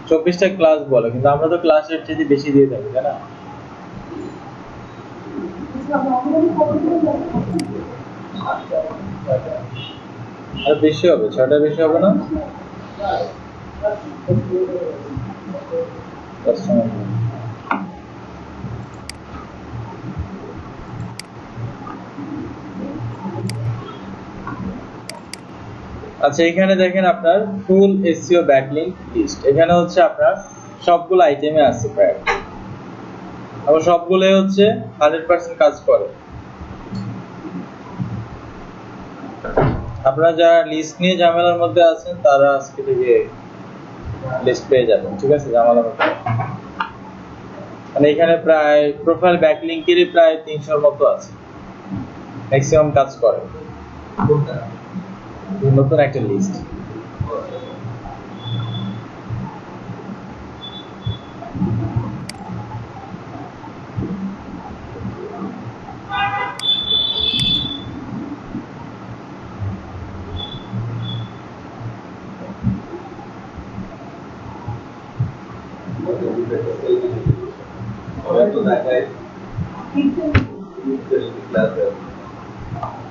24টা class বলে, কিন্তু আমরা তো ক্লাসের চেয়ে বেশি দিয়ে থাকি, তাই না? আর বেশি হবে, 6টা বেশি হবে না? আচ্ছা, এখানে দেখেন আপনার ফুল এসইও ব্যাকলিংক লিস্ট। এখানে হচ্ছে আপনার সবগুলো আইটেমে আছে প্রায়, এবং সবগুলোই হচ্ছে 100% কাজ করে। আপনারা যারা লিস্ট নিয়ে ঝামেলার মধ্যে আছেন তারা আজকে থেকে লিস্ট পেয়ে যাবেন, ঠিক আছে? ঝামেলার মধ্যে মানে এখানে প্রায় প্রোফাইল ব্যাকলিংকেরই প্রায় 300-এর মতো আছে, ম্যাক্সিমাম কাজ করে। নতুন একটা লিস্ট।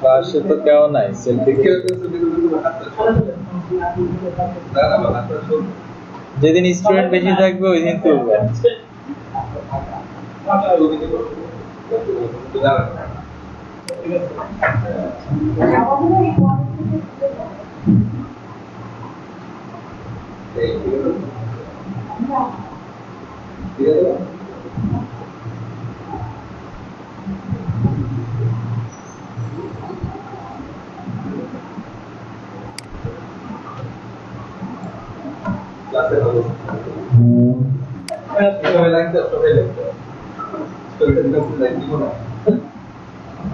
ক্লাসে তো কেউ নাই, সেলফি যেদিন স্টুডেন্ট বেশি থাকবে ওই দিন তুলবে।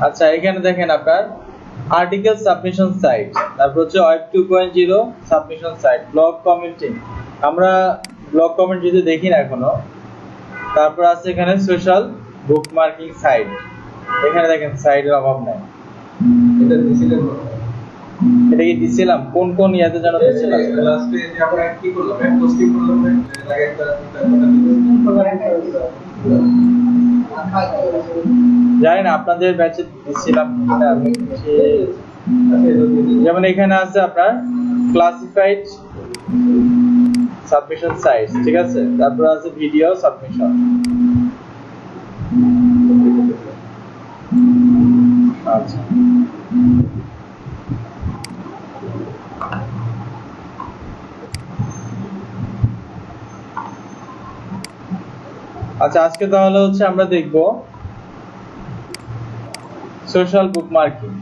আচ্ছা, এখানে দেখেন আপনার আর্টিকেল সাবমিশন সাইট, তারপর হচ্ছে web 2.0 submission site, blog commenting. আমরা ব্লগ কমেন্ট যদি দেখি না এখনো। তারপর আছে এখানে সোশ্যাল বুকমার্কিং সাইট। এখানে দেখেন সাইটের অভাব নাই। এটা দিছিলাম, এটা কি দিছিলাম? কোন কোন ইয়াতে জানা দিছিলাম? লাস্টে যে আমরা কি করলাম, পোস্টিং করলাম, লাগে একটা জানি না আপনাদের ব্যাচে দিছিলাম কিনা আমি। যেমন এখানে আছে আপনার ক্লাসিফাইড সাবমিশন সাইটস, ঠিক আছে? তারপর আছে ভিডিও সাবমিশন। আচ্ছা, আচ্ছা আজকে তাহলে হচ্ছে আমরা দেখব সোশ্যাল বুকমার্কিং।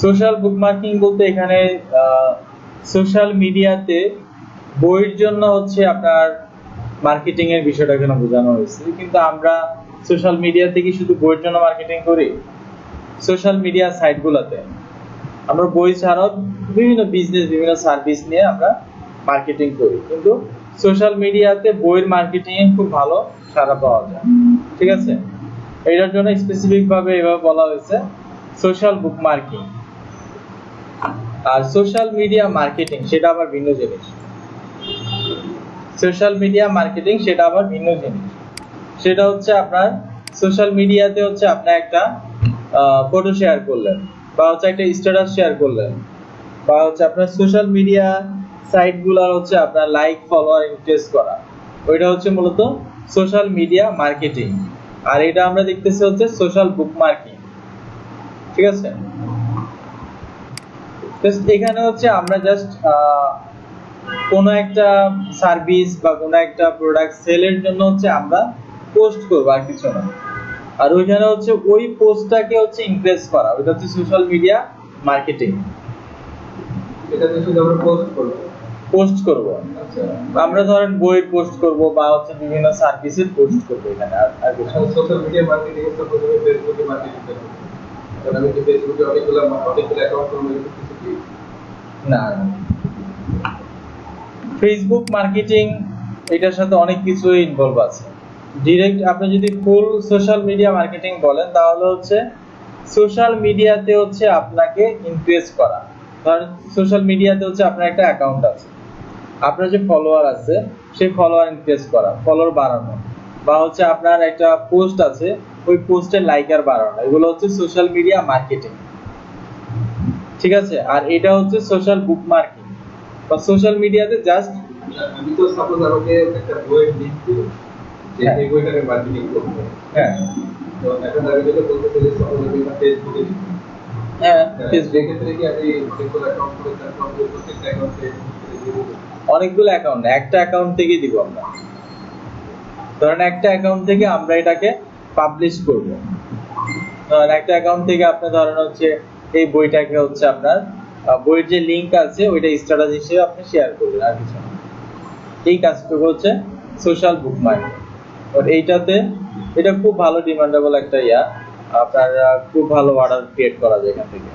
সোশ্যাল বুকমার্কিং বলতে এখানে সোশ্যাল মিডিয়াতে বইয়ের জন্য হচ্ছে আপনার মার্কেটিং এর বিষয়টা এখানে বোঝানো হয়েছে। কিন্তু আমরা সোশ্যাল মিডিয়াতে কি শুধু বইয়ের জন্য মার্কেটিং করি? সোশ্যাল মিডিয়া সাইটগুলোতে আমরা বই ছাড়াও বিভিন্ন বিজনেস, বিভিন্ন সার্ভিস নিয়ে আমরা মার্কেটিং করি, কিন্তু সোশ্যাল মিডিয়াতে বইয়ের মার্কেটিং এ খুব ভালো সাড়া পাওয়া যায়, ঠিক আছে? এটার জন্য স্পেসিফিক ভাবে এভাবে বলা হয়েছে সোশ্যাল বুকমার্কিং। আর সোশ্যাল মিডিয়া মার্কেটিং সেটা আবার ভিন্ন জিনিস। সোশ্যাল মিডিয়া মার্কেটিং সেটা আবার ভিন্ন জিনিস। সেটা হচ্ছে আপনার সোশ্যাল মিডিয়াতে হচ্ছে আপনি একটা ফটো শেয়ার করলেন, বা হচ্ছে একটা স্ট্যাটাস শেয়ার করলেন, বা হচ্ছে আপনার সোশ্যাল মিডিয়া সাইটগুলো হচ্ছে আপনার লাইক, ফলোয়ার ইনক্রিজ করা, ওইটা হচ্ছে মূলত সোশ্যাল মিডিয়া মার্কেটিং। আর এটা আমরা দেখতেছি হচ্ছে সোশ্যাল বুকমার্কিং, ঠিক আছে? এখানে হচ্ছে আমরা জাস্ট কোন একটা সার্ভিস বা কোন একটা প্রোডাক্ট সেলের জন্য হচ্ছে আমরা পোস্ট করব, আর কিছু না। আর ওইখানে হচ্ছে ওই পোস্টটাকে হচ্ছে ইমপ্রেস করা, ওটা হচ্ছে সোশ্যাল মিডিয়া মার্কেটিং। এটাতে শুধু আমরা পোস্ট করব। আচ্ছা, আমরা ধরেন বই পোস্ট করব বা হচ্ছে বিভিন্ন সার্ভিসের পোস্ট করব এখানে। আর সোশ্যাল মিডিয়া মার্কেটিং এর সাথে ফেসবুকে মার্কেটিং করব। কারণ আমি যে ফেসবুকে অনেকগুলো অ্যাকাউন্ট করব, কিছু কি না। ফেসবুক মার্কেটিং এটার সাথে অনেক কিছু ইনভলভ আছে। ডাইরেক্ট আপনি যদি ফুল সোশ্যাল মিডিয়া মার্কেটিং বলেন তাহলে হচ্ছে সোশ্যাল মিডিয়াতে হচ্ছে আপনাকে ইনক্রিজ করা। ধরেন সোশ্যাল মিডিয়াতে হচ্ছে আপনার একটা অ্যাকাউন্ট আছে, আপনার যে ফলোয়ার আছে সেই ফলোয়ার ইনক্রিজ করা, ফলোয়ার বাড়ানো, বা হচ্ছে আপনার একটা পোস্ট আছে ওই পোস্টের লাইকার বাড়ানো, এগুলো হচ্ছে সোশ্যাল মিডিয়া মার্কেটিং। ঠিক আছে, আর এটা হচ্ছে সোশ্যাল বুকমার্কিং বা সোশ্যাল মিডিয়াতে জাস্ট আমি তো সাপোজ আমাকে একটা বইয়ের লিংক দিল যে এই বইটাকে মার্কেটিং করতে, হ্যাঁ তো এখন আমি যেটা বলতে চাই সাপোজ আমি একটা ফেসবুকে দিই, হ্যাঁ ফেসবুক ক্ষেত্রে কি আমি অনেকগুলো অ্যাকাউন্ট করে তারপর প্রত্যেকটা অ্যাকাউন্টে অনেকগুলো অ্যাকাউন্ট, একটা অ্যাকাউন্ট থেকে দিব আমরা। ধরেন একটা অ্যাকাউন্ট থেকে আমরা এটাকে পাবলিশ করব। ধরেন একটা অ্যাকাউন্ট থেকে আপনি ধরেন হচ্ছে এই বইটাকে হচ্ছে আপনার বইয়ের যে লিংক আছে ওইটা স্ট্যাটাস হিসেবে আপনি শেয়ার করবেন, আর কিছু না। এই কাজটুকু হচ্ছে সোশ্যাল বুকমার্কিং। আর এইটাতে এটা খুব ভালো ডিমান্ডেবল একটা আপনার খুব ভালো অর্ডার ক্রিয়েট করা যায় এখান থেকে।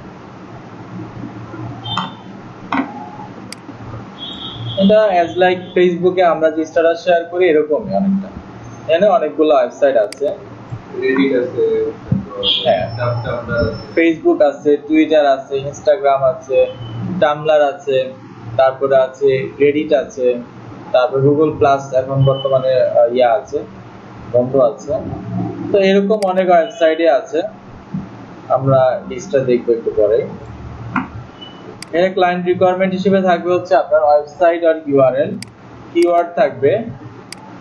এটা অ্যাজ লাইক ফেসবুকে আমরা যে স্ট্যাটাস শেয়ার করি এরকমই অনেকটা। এখানে অনেকগুলো ওয়েবসাইট আছে, রেডিট আছে, হ্যাঁ ফেসবুক আছে, টুইটার আছে, ইনস্টাগ্রাম আছে, টামলার আছে, তারপরে আছে রেডিট আছে, তারপর গুগল প্লাস এখন বর্তমানে আছে, বন্ধ আছে। তো এরকম অনেক ওয়েবসাইটে আছে, আমরা লিস্টটা দেখবো একটু পরে। এর ক্লায়েন্ট রিকোয়ারমেন্ট হিসেবে থাকবে হচ্ছে আপনার ওয়েবসাইট আর ইউআরএল, কিওয়ার্ড থাকবে,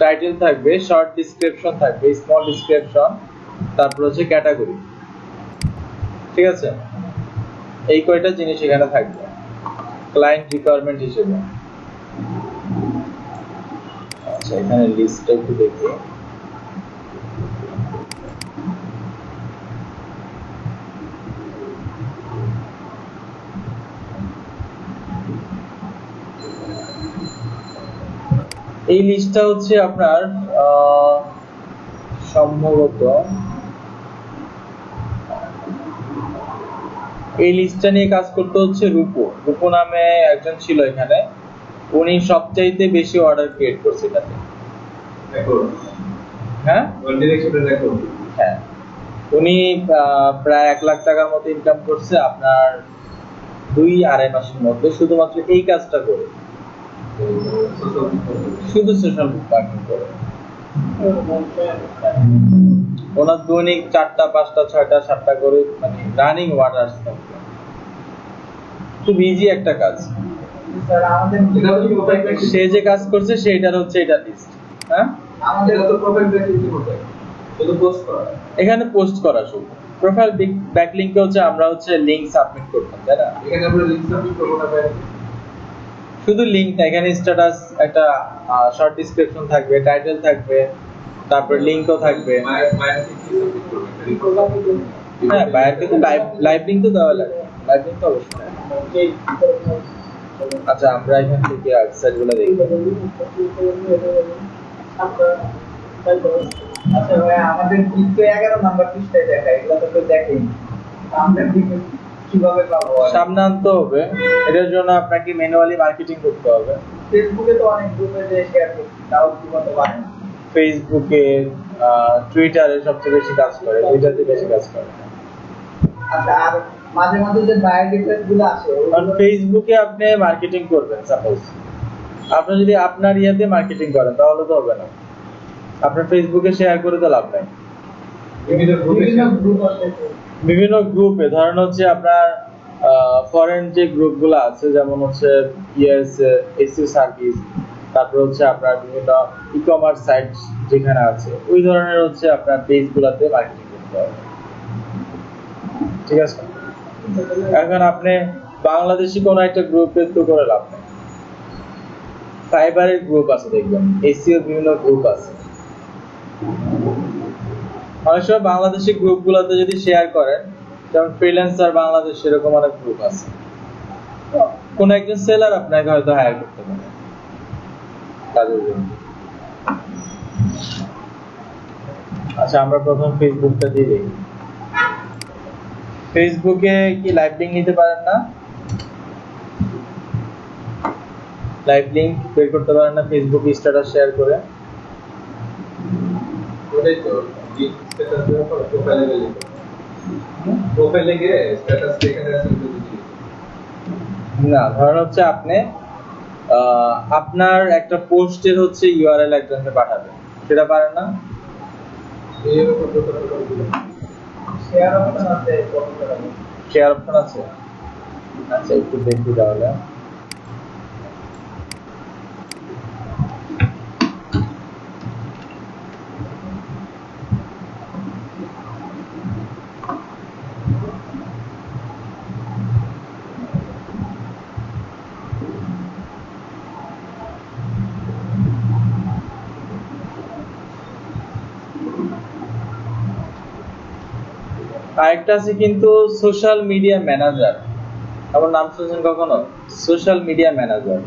টাইটেল থাকবে, শর্ট ডেসক্রিপশন থাকবে, স্মল ডেসক্রিপশন, তারপর হচ্ছে ক্যাটাগরি। ঠিক আছে, এই কয়টা জিনিস এখানে থাকবে ক্লায়েন্ট রিকোয়ারমেন্ট হিসেবে। আচ্ছা এখানে লিস্টটা একটু দেখি। এই লিস্টটা হচ্ছে আপনার সম্ভবত এই লিস্টটা নিয়ে কাজ করতে হচ্ছে রূপো নামে একজন ছিল এখানে, উনি সবচাইতে বেশি অর্ডার ক্রিয়েট করছে এটাতে। হ্যাঁ হ্যাঁ উনি প্রায় 1 লাখ টাকার মতো ইনকাম করছে আপনার 2-2.5 মাসের মধ্যে, শুধুমাত্র এই কাজটা করে, শুধু সোশ্যাল মার্কেটিং করে। ওনার দৈনিক 4টা 5টা 6টা 7টা করে মানে রানিং অর্ডার থাকবে। খুব ইজি একটা কাজ। সে যে কাজ করছে সেইটার হচ্ছে এটা লিস্ট। হ্যাঁ আমাদের তো প্রোফাইল ব্যাকলিংক করতে শুধু পোস্ট করা, এখানে পোস্ট করা শুধু। প্রোফাইল ব্যাকলিংকে হচ্ছে আমরা হচ্ছে লিংক সাবমিট করতাম, তাই না? এখানে আমরা লিংক সাবমিট করব না, শুধু লিংক না, এখানে স্ট্যাটাস, একটা শর্ট ডেসক্রিপশন থাকবে, টাইটেল থাকবে, তারপর লিংকও থাকবে। হ্যাঁ বায়ার কিন্তু লাইভ লিংক তো দেওয়া লাগে, লাইভ লিংক তো অবশ্যই। আচ্ছা আমরা এখান থেকে ওয়েবসাইটগুলো দেখব। আচ্ছা ভাই আমাদের 11 নাম্বার পৃষ্ঠায় দেখা, এগুলো তো দেখেন আমরা কিভাবে পাবো? সামনে আনতে হবে, এটার জন্য আপনাকে ম্যানুয়ালি মার্কেটিং করতে হবে। ফেসবুকে তো অনেক গ্রুপে যে শেয়ার করছি, তাও কি করতে পারেন? ফেসবুকে, টুইটারে সবচেয়ে বেশি কাজ করে, টুইটারে বেশি কাজ করে। আচ্ছা আর মাঝে মাঝে যে বায়ার ডিটেইলস গুলো আছে, কারণ ফেসবুকে আপনি মার্কেটিং করবেন, সাপোজ আপনি যদি আপনার ইয়াতে মার্কেটিং করেন তাহলে তো হবে না, আপনার ফেসবুকে শেয়ার করে তো লাভ নাই। বিভিন্ন গ্রুপে ধরেন হচ্ছে আপনার ফরেন যে গ্রুপগুলো আছে, যেমন হচ্ছে এসইও সার্ভিস, তারপর হচ্ছে আপনার বিভিন্ন ই-কমার্স সাইট যেখানে আছে, ওই ধরনের হচ্ছে আপনার পেজগুলোতে মার্কেটিং করতে হবে। ঠিক আছে, এখন আপনি বাংলাদেশি কোন একটা গ্রুপে তো করে লাভ নেই। ফাইবারের গ্রুপ আছে দেখবেন, এসইও বিভিন্ন গ্রুপ আছে। অনেক সময় বাংলাদেশি গ্রুপগুলোতে যদি শেয়ার করেন, যেমন ফ্রিল্যান্সার বাংলাদেশ, এরকম অনেক গ্রুপ আছে, কোন একজন সেলার আপনাকে হয়তো হায়ার করতে পারে কাজের জন্য। আচ্ছা আমরা প্রথম ফেসবুকটা দিয়ে দেখি। ফেসবুকে কি লাইভ লিংক নিতে পারেন না? লাইভ লিংক বের করতে পারেন না ফেসবুকে স্ট্যাটাস শেয়ার করে? ওটাই তো লিংক স্ট্যাটাস দেওয়ার পর প্রোফাইলে গেলে প্রোফাইলে গিয়ে স্ট্যাটাস এখানে আছে ওটা দিতে। না, ধরেন হচ্ছে আপনি আপনার একটা পোস্টের হচ্ছে ইউআরএল একজনকে পাঠাবেন, সেটা পারেন না? এই রকম ব্যাপারটা দিলাম। শেয়ার অপশন আছে কত টাকা শেয়ার অপশন আছে? আচ্ছা, একটু দেখি তাহলে। আরেকটা আছে কিন্তু সোশ্যাল মিডিয়া ম্যানেজার। আমার নাম শুনছেন কখনো? সোশ্যাল মিডিয়া ম্যানেজার,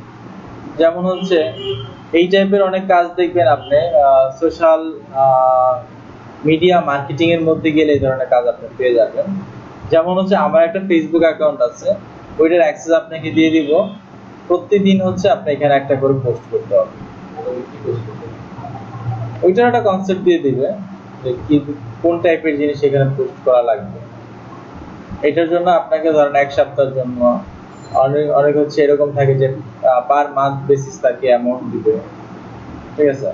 যেমন হচ্ছে এই টাইপের অনেক কাজ দেখবেন আপনি সোশ্যাল মিডিয়া মার্কেটিং এর মধ্যে গেলে এই ধরনের কাজ আপনি পেয়ে যাবেন। যেমন হচ্ছে আমার একটা ফেসবুক অ্যাকাউন্ট আছে, ওইটার অ্যাক্সেস আপনাকে দিয়ে দিব। প্রতিদিন হচ্ছে আপনি এখানে একটা করে পোস্ট করতে হবে। ওটা কি করতে হবে? ওইটার একটা কনসেপ্ট দিয়ে দিবে যে কি কোন টাইপের জিনিস এখানে পোস্ট করা লাগবে। এটার জন্য আপনাকে ধরেন এক সপ্তাহের জন্য, অনেক অনেক হচ্ছে এরকম থাকে যে পার মান্থ বেসিস তাকে অ্যামাউন্ট দিবে, ঠিক আছে?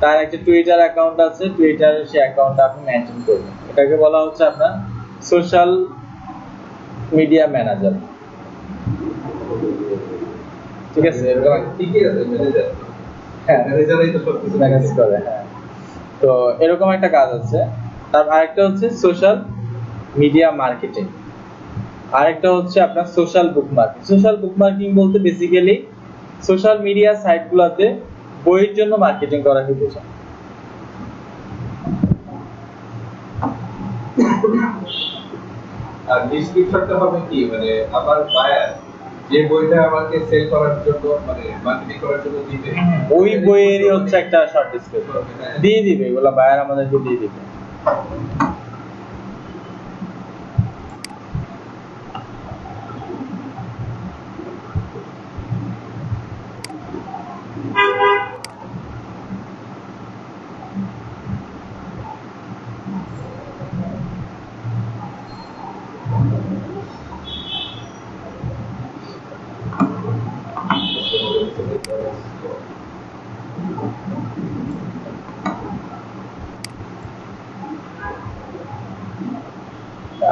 তার একটা টুইটার অ্যাকাউন্ট আছে, টুইটারে সেই অ্যাকাউন্টটা আপনি মেনটেন করবেন। এটাকে বলা হচ্ছে আপনার সোশ্যাল মিডিয়া ম্যানেজার, ঠিক আছে? এরকম ঠিকই আছে ম্যানেজার। হ্যাঁ, ম্যানেজারই তো সবকিছু ম্যানেজ করে, হ্যাঁ। তো এরকম একটা কাজ আছে। তার আরেকটা হচ্ছে সোশ্যাল মিডিয়া মার্কেটিং, আরেকটা হচ্ছে আপনার সোশ্যাল বুকমার্কিং। সোশ্যাল বুকমার্কিং বলতে বেসিক্যালি সোশ্যাল মিডিয়া সাইটগুলোতে বইয়ের জন্য মার্কেটিং করাকে বোঝায়। আর ডিসক্রিপশনটা হবে কি, মানে আমার বায়ার যে বইটা আমাকে সেল করার জন্য মানে মার্কেটিং করার জন্য দিবে, ওই বইয়েরই হচ্ছে একটা শর্ট ডিসক্রিপশন দিয়ে দিবে, এগুলো বায়ার আমাদেরকে দিয়ে দিবে।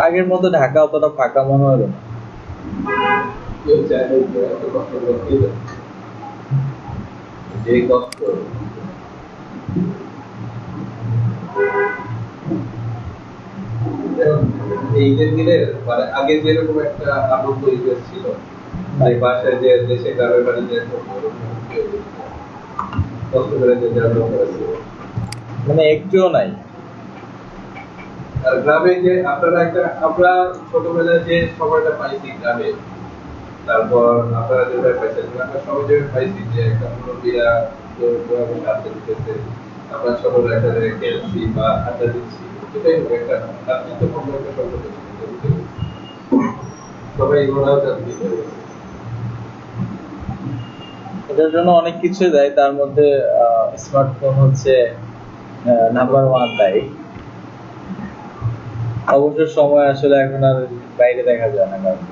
আগের মতো ঢাকা অতটা ফাঁকা মনে হলো না। কেউ চাইলে যে এত কষ্ট করে দিবে, যে কষ্ট এই যে দিনের মানে আগে যেরকম একটা আনন্দ ইতিহাস ছিল, যে বাসায় যে দেশে গ্রামের বাড়িতে কষ্ট করে যে জন্ম করেছিল, মানে একটুও নাই। আর গ্রামে যে আপনারা একটা আমরা ছোটবেলায় যে সময়টা পাইছি গ্রামে, তারপর আপনারা যেটা পাইছেন আমরা সবাই যেটা পাইছি যে একটা মুরব্বীরা সাথে দিতেছে, আমরা ছোটবেলা একটা জায়গায় খেলছি বা আড্ডা দিচ্ছি, এটাই একটা ভ্রাতৃত্বপূর্ণ একটা সম্পর্ক ছিল। সবাই ওরাও জানতে এটার জন্য অনেক কিছু দেয়, তার মধ্যে স্মার্টফোন হচ্ছে নাম্বার ওয়ান দেয়। অবসর সময় আসলে এখন আর বাইরে দেখা যায় না কারণ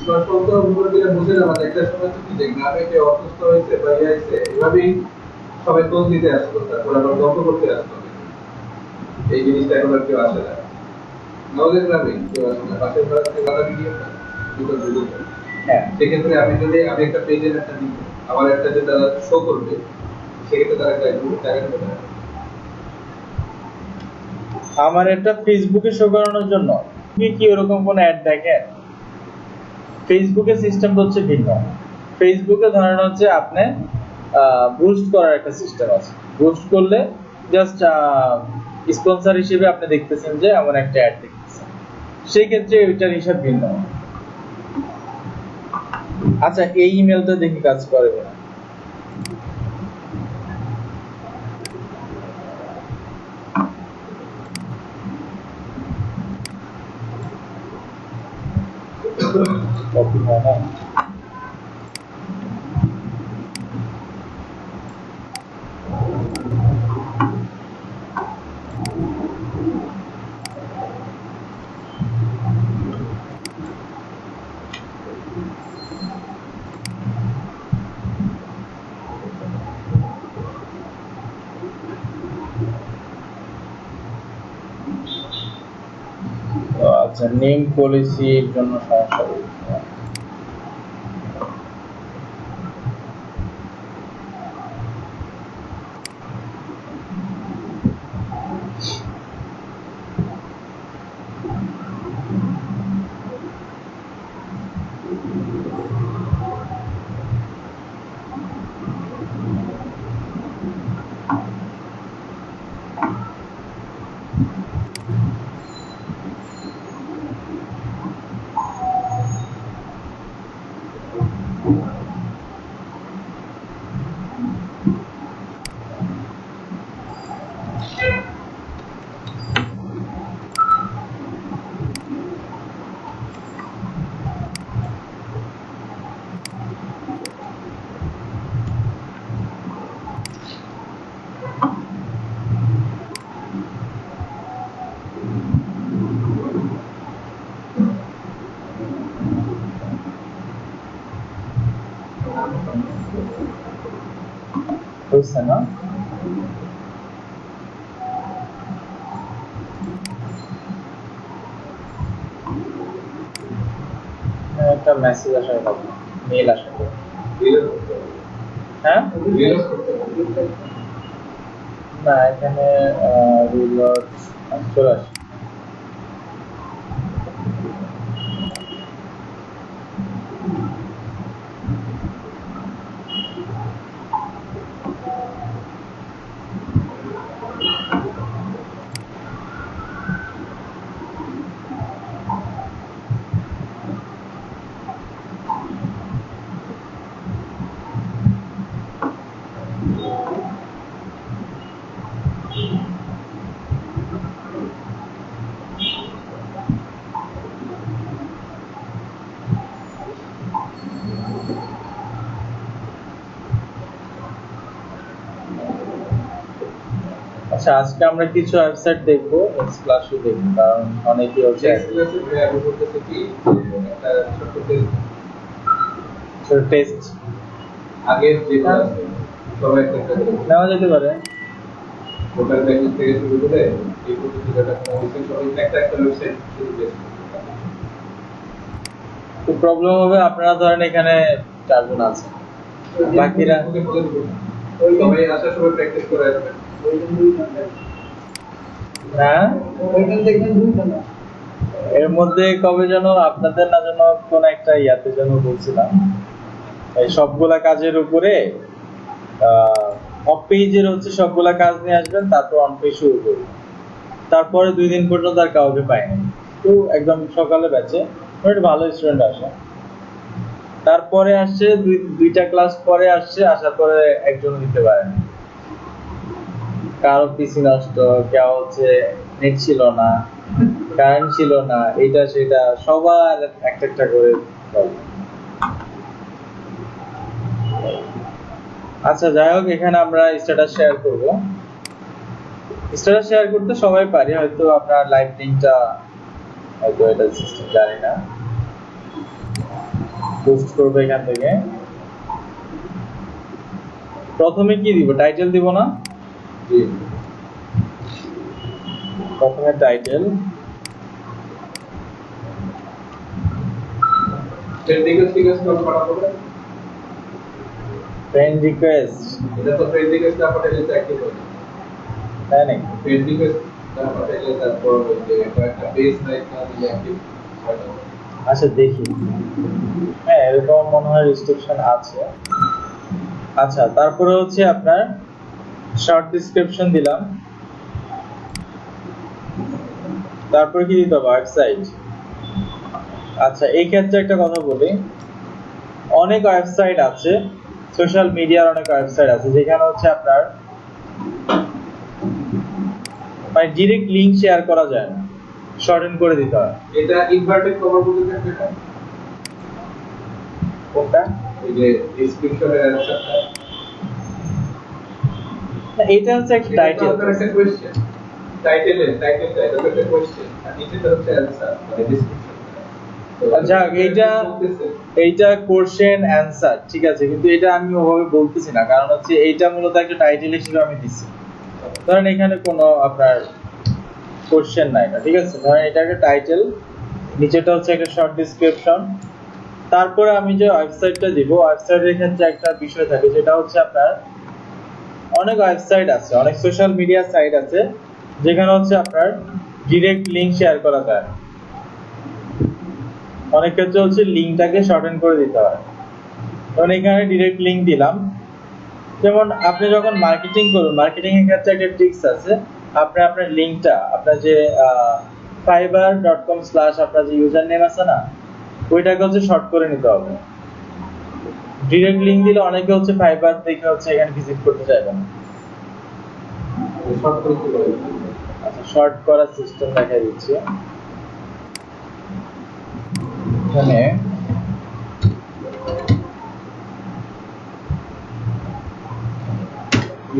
স্মার্টফোন তো মুরব্বীরা বুঝে না, মানে একটা সময় তো কি যে গ্রামে কেউ অসুস্থ হয়েছে বা ইয়ে হয়েছে এভাবেই সবাই টোল দিতে আসতো, তারপর আবার গল্প করতে আসতো। এই জিনিসটা এখন আর কেউ আসে না, আমাদের গ্রামে কেউ আসে না, পাশের ঘর থেকে বাধা ভিডিও হ্যাঁ, সেক্ষেত্রে আমি যদি আমি একটা পেজের একটা দিব, আমার একটা যে তারা শো করবে, সেক্ষেত্রে তারা একটা টাকা দেবে না। আমার একটা ফেসবুকে শো করানোর জন্য কি ওরকম কোনো অ্যাড দেখেন? ফেসবুকের সিস্টেমটা হচ্ছে ভিন্ন। ফেসবুকে ধরেন হচ্ছে আপনি বুস্ট করার একটা সিস্টেম আছে। বুস্ট করলে জাস্ট স্পন্সর হিসেবে আপনি দেখতেছেন যে এমন একটা অ্যাড দেখতেছেন, সেই ক্ষেত্রে ওইটার হিসাব ভিন্ন। আচ্ছা, এই ইমেলটা দেখি কাজ করে কিনা। কপি হয় না। আচ্ছা, নেম পলিসির জন্য সমস্যা হচ্ছে। বুঝছেন না? একটা মেসেজ আসার কথা, মেল আসার কথা। হ্যাঁ, না এখানে রিলোড চলে আসে। আচ্ছা, আজকে আমরা কিছু ওয়েবসাইট দেখবো, এক্স ক্লাসও দেখবো, কারণ অনেকেই হচ্ছে টেস্ট আগের যেটা আছে সবাই একটা নেওয়া যেতে পারে। ভোটার ব্যাংক থেকে শুরু করে এই পর্যন্ত যেটা কোনো হয়েছে সবাই একটা ওয়েবসাইট শুরু করেছে। তো প্রবলেম হবে, আপনারা ধরেন এখানে 4 জন আছে, বাকিরা সবাই আসার সময় প্র্যাকটিস করে আসবেন। হ্যাঁ, ওইখান থেকে দুইটা না এর মধ্যে কবে যেন আপনাদের না যেন কোন একটা ইয়াতে যেন বলছিলাম, এই সবগুলা কাজের উপরে অফ পেজের হচ্ছে সবগুলা কাজ নিয়ে আসবেন, তারপর অন পেজ শুরু করবেন। তারপরে 2 দিন পর্যন্ত আর কাউকে পাইনি, তো একদম সকালে ব্যাচে ভালো স্টুডেন্ট আসে। তারপরে আসছে দুইটা ক্লাস পরে আসছে, আসার পরে একজন দিতে পারে না, কারো পিসি নষ্ট, কেউ হচ্ছে নেট ছিল না, কারেন্ট ছিল না, এটা সেটা সবার একটা একটা করে problem। আচ্ছা যাই হোক, এখানে আমরা স্ট্যাটাস শেয়ার করব। স্ট্যাটাস শেয়ার করতে সবাই পারি, হয়তো আপনার লাইভ লিংকটা হয়তো এটা সিস্টেম জানি না, পোস্ট করব এখান থেকে। প্রথমে কি দিব, টাইটেল দিব না? জি, প্রথমে টাইটেল, রিকোয়েস্ট কল করা হবে। ফ্রেন্ড রিকোয়েস্ট, এটা তো ফ্রেন্ড রিকোয়েস্ট না পাঠালে তো অ্যাক্টিভ হবে। তাই নাকি? ফ্রেন্ড রিকোয়েস্ট না পাঠালে তারপর ওই যে একটা পেজ লাইক না দিলে অ্যাক্টিভ হয় না। আচ্ছা দেখি, হ্যাঁ এরকম মনে হয় রেস্ট্রিকশন আছে। আচ্ছা, তারপরে হচ্ছে আপনার শর্ট ডেসক্রিপশন দিলাম, তারপরে কি দিতে হবে, ওয়েবসাইট। আচ্ছা, এই ক্ষেত্রে একটা কথা বলি, অনেক ওয়েবসাইট আছে, সোশ্যাল মিডিয়ার অনেক ওয়েবসাইট আছে যেখানে হচ্ছে আপনার মানে ডাইরেক্ট লিংক শেয়ার করা যায় না, শর্টেন করে দিতে হয়। এটা ইনভার্টেড কভার বলতে থাকবে না? কোনটা? এই যে ডেসক্রিপশনের অ্যানসারটা, না, এটা হচ্ছে একটা টাইটেল। এটা একটা কোশ্চেন, টাইটেলটা এটা তো একটা কোশ্চেন আর নিচেটা হচ্ছে অ্যানসার মানে ডেসক্রিপশন। যাক, এইটা কোশ্চেন অ্যানসার ঠিক আছে, কিন্তু এটা আমি ওভাবে বলতেছি না, কারণ হচ্ছে এইটা মূলত একটা টাইটেল হিসেবে আমি দিচ্ছি। ধরেন এখানে কোনো আপনার কোশ্চেন নাই না, ঠিক আছে, ধরেন এটা একটা টাইটেল, নিচেটা হচ্ছে একটা শর্ট ডেসক্রিপশন। তারপরে আমি যে ওয়েবসাইটটা দিব, ওয়েবসাইটের ক্ষেত্রে একটা বিষয় থাকে, যেটা হচ্ছে আপনার অনেক ওয়েবসাইট আছে, অনেক সোশ্যাল মিডিয়া সাইট আছে যেখানে হচ্ছে আপনার ডিরেক্ট লিংক শেয়ার করা যায়। অনেক ক্ষেত্রে হচ্ছে লিংকটাকে শর্টেন করে দিতে হয়। যেমন এখানে ডিরেক্ট লিংক দিলাম। যেমন আপনি যখন মার্কেটিং করবেন, মার্কেটিং এর ক্ষেত্রে একটা ট্রিক্স আছে, আপনি আপনার লিংকটা, আপনার যে fiverr.com/ আপনার যে ইউজার নেম আছে না, ওইটাকে হচ্ছে শর্ট করে নিতে হবে। ডিরেক্ট লিংক দিলে অনেকে হচ্ছে ফাইবার দেখে হচ্ছে এখানে ভিজিট করতে চাইবে না। শর্ট করে কি বলে? আচ্ছা, শর্ট করার সিস্টেম দেখাই দিচ্ছি। এখানে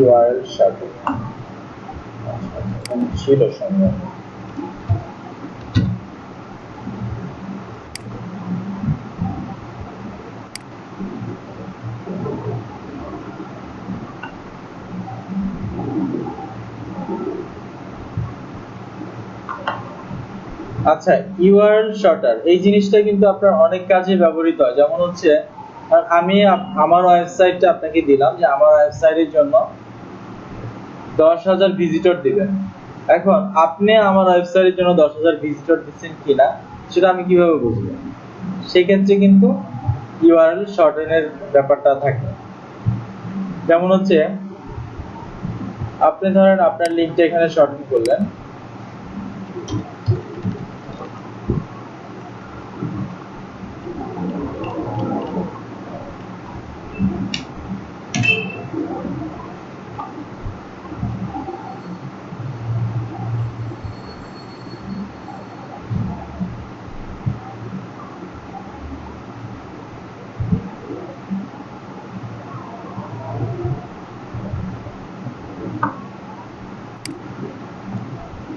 URL সাথে ছিল সম্ভব। আচ্ছা, ইউআরএল শর্টার এই জিনিসটা কিন্তু আপনার অনেক কাজে ব্যবহৃত হয়। যেমন হচ্ছে আমি আমার ওয়েবসাইটটা আপনাকে দিলাম, যে আমার ওয়েবসাইটের জন্য 10,000 ভিজিটর দিবেন। এখন আপনি আমার ওয়েবসাইটের জন্য 10,000 ভিজিটর দিচ্ছেন কিনা সেটা আমি কিভাবে বুঝবো? সেক্ষেত্রে কিন্তু ইউআরএল শর্টেনের ব্যাপারটা থাকে। যেমন হচ্ছে আপনি ধরেন আপনার লিংকটা এখানে শর্টেন করলেন,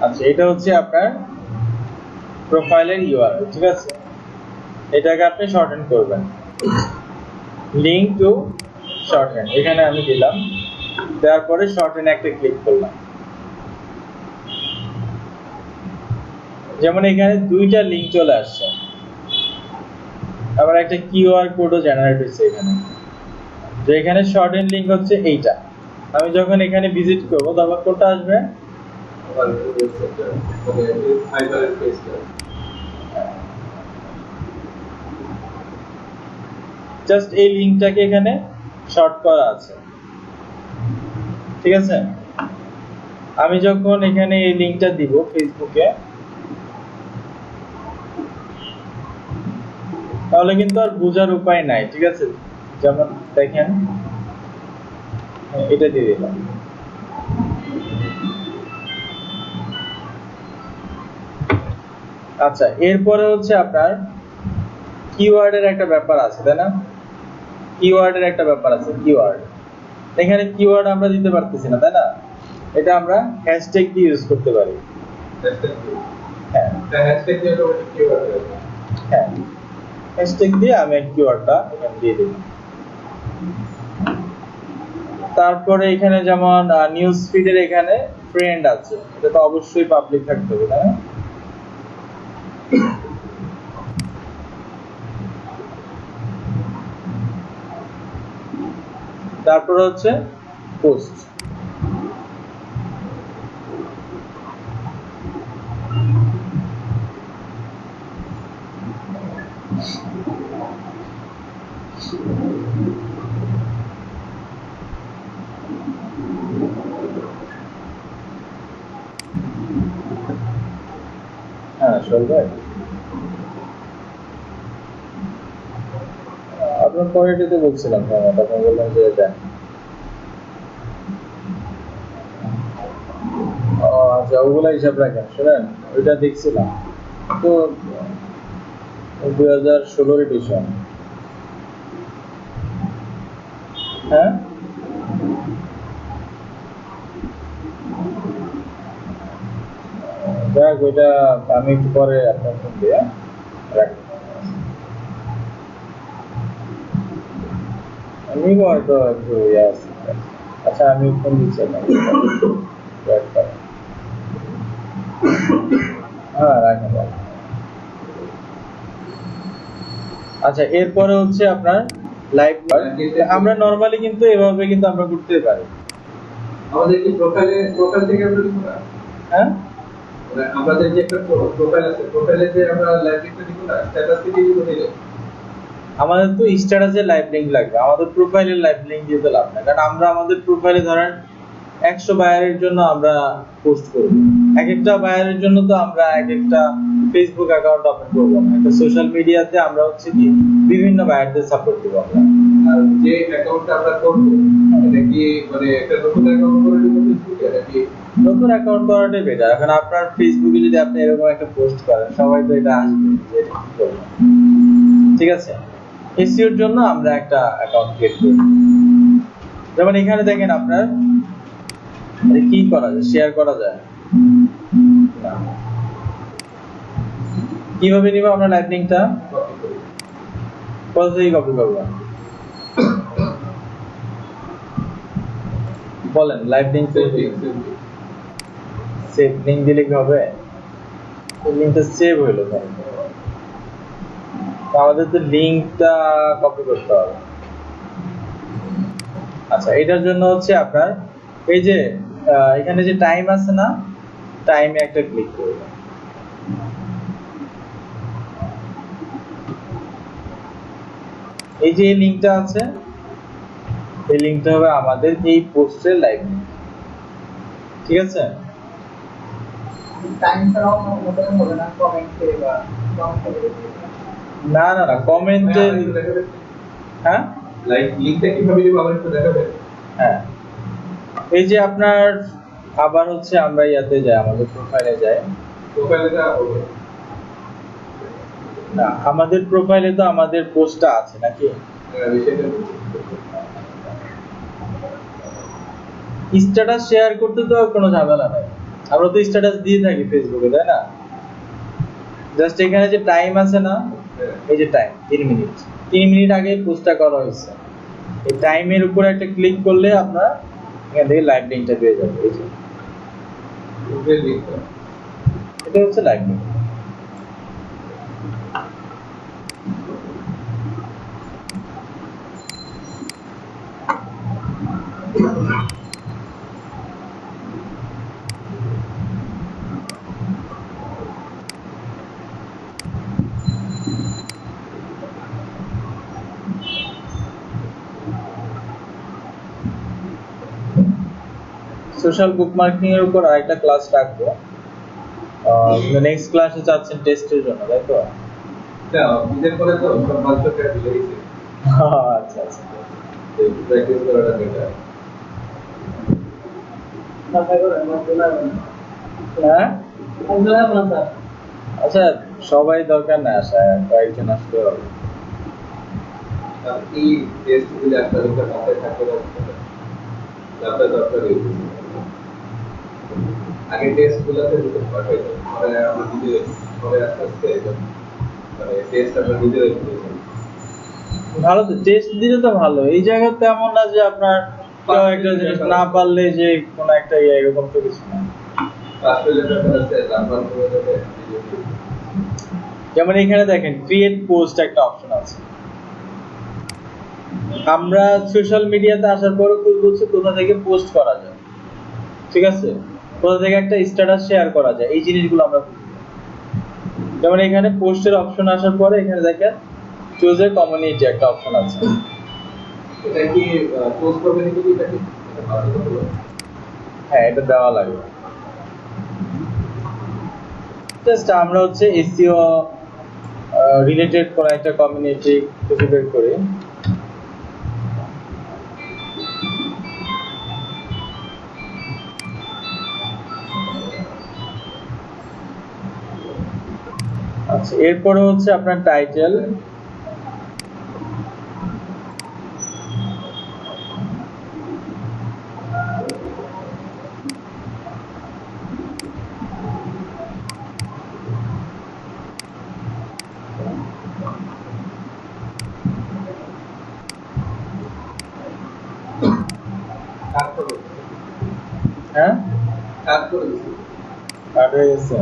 আচ্ছা এটা হচ্ছে আপনার প্রোফাইলের ইউআরএল, ঠিক আছে? এটাকে আপনি শর্টেন করবেন, লিংক টু শর্টেন এখানে আমি দিলাম, দেওয়ার পরে শর্টেন একটা ক্লিক করলাম। যেমন এখানে দুইটা লিংক চলে আসছে, আবার একটা কিউআর কোডও জেনারেট হচ্ছে এখানে, যে এখানে শর্টেন লিংক হচ্ছে এইটা। আমি যখন এখানে ভিজিট করব তখন কোডটা আসবে, ফাইবারের পেজটা। জাস্ট এই লিংকটাকে এখানে শর্ট করা আছে, ঠিক আছে? আমি যখন এখানে এই লিংকটা দিব ফেসবুকে, তাহলে কিন্তু আর বোঝার উপায় নাই, ঠিক আছে? যেমন দেখেন এটা দিয়ে দিলাম। আচ্ছা, এরপরে হচ্ছে আপনার কিওয়ার্ডের একটা ব্যাপার আছে, তাই না? কিওয়ার্ডের একটা ব্যাপার আছে, কিওয়ার্ড। এখানে কিওয়ার্ড আমরা দিতে পারতেছি না, তাই না? এটা আমরা হ্যাশট্যাগ দিয়ে ইউজ করতে পারি। হ্যাঁ, হ্যাশট্যাগ দিয়ে অটোমেটিক কিওয়ার্ড হবে। হ্যাঁ, হ্যাশট্যাগ দিয়ে আমি কিওয়ার্ডটা এখানে দিয়ে দিলাম। তারপরে এখানে যেমন নিউজ ফিডের এখানে ফ্রেন্ড আছে, এটা তো অবশ্যই পাবলিক থাকতে হবে, তাই না? তারপরে হচ্ছে পোস্ট। হ্যাঁ, চলবে। আপনার কোয়ালিটিতে বলছিলাম, হ্যাঁ তখন বললাম যে এটা। আচ্ছা, ওগুলা হিসাব রাখেন, শোনেন ওইটা দেখছিলাম তো 2016 এডিশন। হ্যাঁ, যাক ওইটা আমি একটু পরে আপনার ফোন দিয়ে রাখি। আমি হয়তো একটু আচ্ছা আমি ফোন দিচ্ছি আপনাকে। হ্যাঁ রাখেন। আচ্ছা, এরপরে হচ্ছে আপনার লাইভ। আমরা নরমালি কিন্তু এভাবে কিন্তু আমরা করতে পারি। আমাদের কি প্রোফাইল থেকে আমরা দিব না? হ্যাঁ, মানে আমাদের যে একটা প্রোফাইল আছে, প্রোফাইলে যে আমরা লাইভ লিংকটা দিব না, স্ট্যাটাস থেকে দিব দিলে। আমাদের তো স্ট্যাটাসে লাইভ লিংক লাগবে, আমাদের প্রোফাইলে লাইভ লিংক দিতে লাভ না, কারণ আমরা আমাদের প্রোফাইলে ধরেন 100 বায়ারের জন্য আমরা পোস্ট করব। এক একটা বায়ারের জন্য তো আমরা এক একটা ফেসবুক অ্যাকাউন্ট ওপেন করব না। একটা সোশ্যাল মিডিয়াতে আমরা হচ্ছে কি বিভিন্ন বায়ারদের সাপোর্ট দেব আমরা। আর যে অ্যাকাউন্টটা আমরা করব, এটা কি মানে একটা নতুন অ্যাকাউন্ট করে দিব ফেসবুকে নাকি? নতুন অ্যাকাউন্ট করাটাই বেটার। এখন আপনার ফেসবুকে যদি আপনি এরকম একটা পোস্ট করেন, সবাই তো এটা আসবে যে এটা কি করবেন। ঠিক আছে, এসইওর জন্য আমরা একটা অ্যাকাউন্ট ক্রিয়েট করি। যেমন এখানে দেখেন আপনার কি করা যায়, শেয়ার করা যায় না। কিভাবে নিব আমরা লাইভ লিংকটা? কপি করি। কোথা থেকে কপি করব বলেন? লাইভ লিংক সেভ লিংক দিলে কি হবে? লিংকটা সেভ হইলো না, আমাদের তো লিংকটা কপি করতে হবে। আচ্ছা, এটার জন্য হচ্ছে আপনার এই যে এখানে যে টাইম আছে না, টাইমে একটা ক্লিক করবেন। এই যে এই লিংকটা আছে, এই লিংকটা হবে আমাদের এই পোস্টের লাইভ লিংক। ঠিক আছে, টাইম ছাড়াও মোটামুটি হবে না, কমেন্টে বা না না না কমেন্টে। হ্যাঁ লাইক লিংকটা কিভাবে দিব আবার একটু দেখাবেন? হ্যাঁ, এই যে আপনার আবার হচ্ছে আমরা ইয়াতে যাই, আমাদের প্রোফাইলে যাই। প্রোফাইলটা হবে না, আমাদের প্রোফাইলে তো আমাদের পোস্টটা আছে নাকি? বিষয়টা স্ট্যাটাস শেয়ার করতে তো কোনো ঝামেলা নাই, আমরা তো স্ট্যাটাস দিয়ে থাকি ফেসবুকে, তাই না? জাস্ট এখানে যে টাইম আছে না, এই যে টাইম 3 মিনিট আগে পোস্টটা করা হয়েছে, এই টাইমের উপর একটা ক্লিক করলে আপনার এখান থেকে লাইভ লিংকটা পেয়ে যাবে। এই যে গ্রুপের লিংকটা এটা হচ্ছে লাইভ লিংক। সোশ্যাল বুকমার্কিং এর উপর আরেকটা ক্লাস রাখবো। নেক্সট ক্লাসে যাচ্ছেন টেস্টের জন্য, তাই তো? বিদের পরে তো সব বাচ্চাকে দিলে গেছে, আচ্ছা আচ্ছা, প্র্যাকটিস করাটা বেটার। হ্যাঁ আচ্ছা, সবাই দরকার না আসা, কয়েকজন আসলে হবে। আর কি টেস্ট দিলে আপনার একটা মাথায় থাকবে না, আপনার দরকার হয়েছে। আগে টেস্ট গুলাতে দিতে পারবে, পরে আমরা নিজে পরে আস্তে আস্তে মানে টেস্ট আমরা নিজে ভালো তো, টেস্ট দিলে তো ভালো। এই জায়গাতে এমন না যে আপনার কেউ একটা জিনিস না পারলে যে কোনো একটা এরকম তো কিছু না। যেমন এখানে দেখেন ক্রিয়েট পোস্ট একটা অপশন আছে। আমরা সোশ্যাল মিডিয়াতে আসার পরে খুঁজবো হচ্ছে কোথা থেকে পোস্ট করা যায়, ঠিক আছে, কোথা থেকে একটা স্ট্যাটাস শেয়ার করা যায়, এই জিনিসগুলো আমরা খুঁজবো। যেমন এখানে পোস্টের অপশন আসার পরে এখানে দেখেন চুজ এ কমিউনিটি একটা অপশন আছে। এটা কি পোস্ট করবে নাকি? এটা কি হ্যাঁ, এটা দেওয়া লাগবে। জাস্ট আমরা হচ্ছে এসইও রিলেটেড কোন একটা কমিউনিটি খুঁজে বের করি। আচ্ছা, এরপরে হচ্ছে আপনার টাইটেল, হ্যাঁ কাজ করে দিচ্ছি। কাট হয়ে গেছে।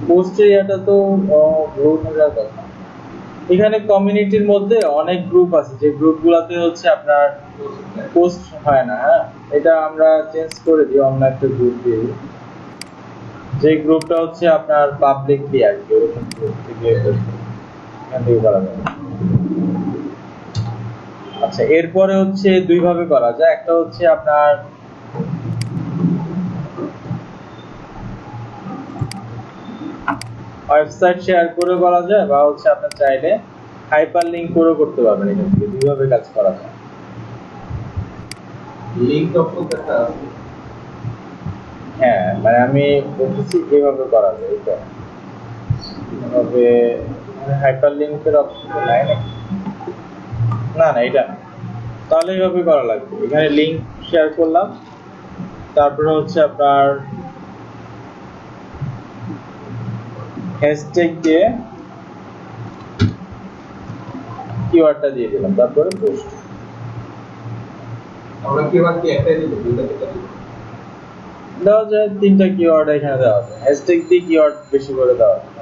পোস্ট এরিয়াটা তো গ্রুপ এরিয়া কথা। এখানে কমিউনিটির মধ্যে অনেক গ্রুপ আছে, যে গ্রুপগুলোতে হচ্ছে আপনার পোস্ট হয় না। হ্যাঁ, এটা আমরা চেঞ্জ করে দিই, অন্য একটা গ্রুপ দিয়ে দিই। যে গ্রুপটা হচ্ছে আপনার পাবলিকলি আর কি, ওরকম গ্রুপ থেকে এখান থেকে করা যাবে। আচ্ছা, এরপরে হচ্ছে দুই ভাবে করা যায়। একটা হচ্ছে আপনার ওয়েবসাইট শেয়ার করে করা যায়, বা হচ্ছে আপনার চাইলে হাইপার লিংক করে করতে পারবেন। এখান থেকে দুইভাবে কাজ করা যায়। লিংক অপশন একটা আছে। হ্যাঁ, মানে আমি বলতেছি এইভাবে করা যায়। এটা এভাবে হাইপার লিংকের অপশন নাই নাকি? না না, এটা না। তাহলে এইভাবে করা লাগবে। এখানে লিংক শেয়ার করলাম, তারপরে হচ্ছে আপনার হ্যাশট্যাগ দিয়ে কিওয়ার্ডটা দিয়ে দিলাম, তারপরে পোস্ট। আমরা কিওয়ার্ড কি একটাই দিব, দুইটা দিব? দেওয়া যায়, 3টা কিওয়ার্ড এখানে দেওয়া যায়। হ্যাশট্যাগ দিয়ে কিওয়ার্ড বেশি করে দেওয়া যায়।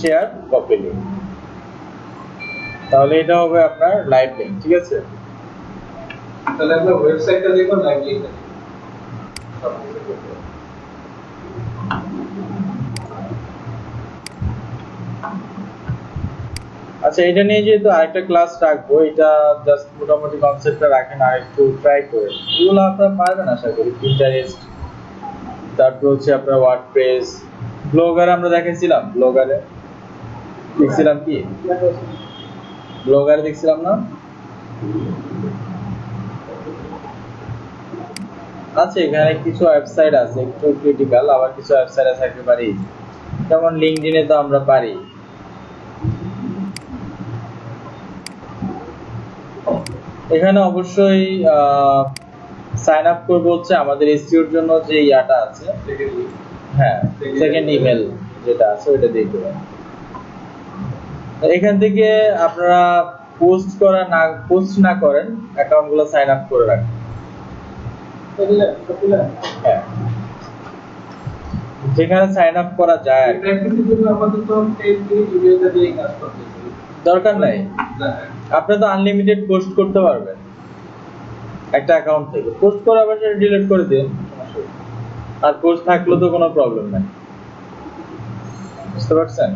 শেয়ার কপি লিংক, তাহলে এটা হবে আপনার লাইভ লিংক। ঠিক আছে? তাহলে আমরা ওয়েবসাইটটা দিব, লাইভ লিংকটা দিব, সব কিছু করতে হবে। আচ্ছা, এটা নিয়ে যেহেতু আরেকটা ক্লাস রাখবো, এটা জাস্ট মোটামুটি কনসেপ্টটা রাখেন আর একটু ট্রাই করে। এগুলো আপনারা পারবেন আশা করি। পিন্টারেস্ট, তারপর হচ্ছে আপনার ওয়ার্ডপ্রেস, ব্লগার আমরা দেখেছিলাম। ব্লগারে দেখছিলাম কি? ব্লগারে দেখছিলাম না? আচ্ছা, এখানে কিছু ওয়েবসাইট আছে একটু ক্রিটিক্যাল, আবার কিছু ওয়েবসাইট আছে একেবারে easy। যেমন লিঙ্কডইনে তো আমরা পারি। এখানে অবশ্যই সাইন আপ করবো হচ্ছে আমাদের এসইওর জন্য যে ইয়াটা আছে। Second link. হ্যাঁ, সেকেন্ড ইমেল যেটা আছে ওইটা দিয়ে দেবেন। এখান থেকে আপনারা পোস্ট না করেন, অ্যাকাউন্টগুলো সাইন আপ করে রাখেন। হ্যাঁ, যেখানে সাইন আপ করা যায় আর কি। প্র্যাকটিসের জন্য আমাদের তো পেজ দিয়ে ইমেলটা দিয়ে কাজ করতে হবে। দরকার নাই, না, আপনি তো আনলিমিটেড পোস্ট করতে পারবেন একটা অ্যাকাউন্ট থেকে। পোস্ট করে আবার সেটা ডিলিট করে দিন, আর পোস্ট থাকলেও তো কোনো প্রবলেম নাই। বুঝতে পারছেন?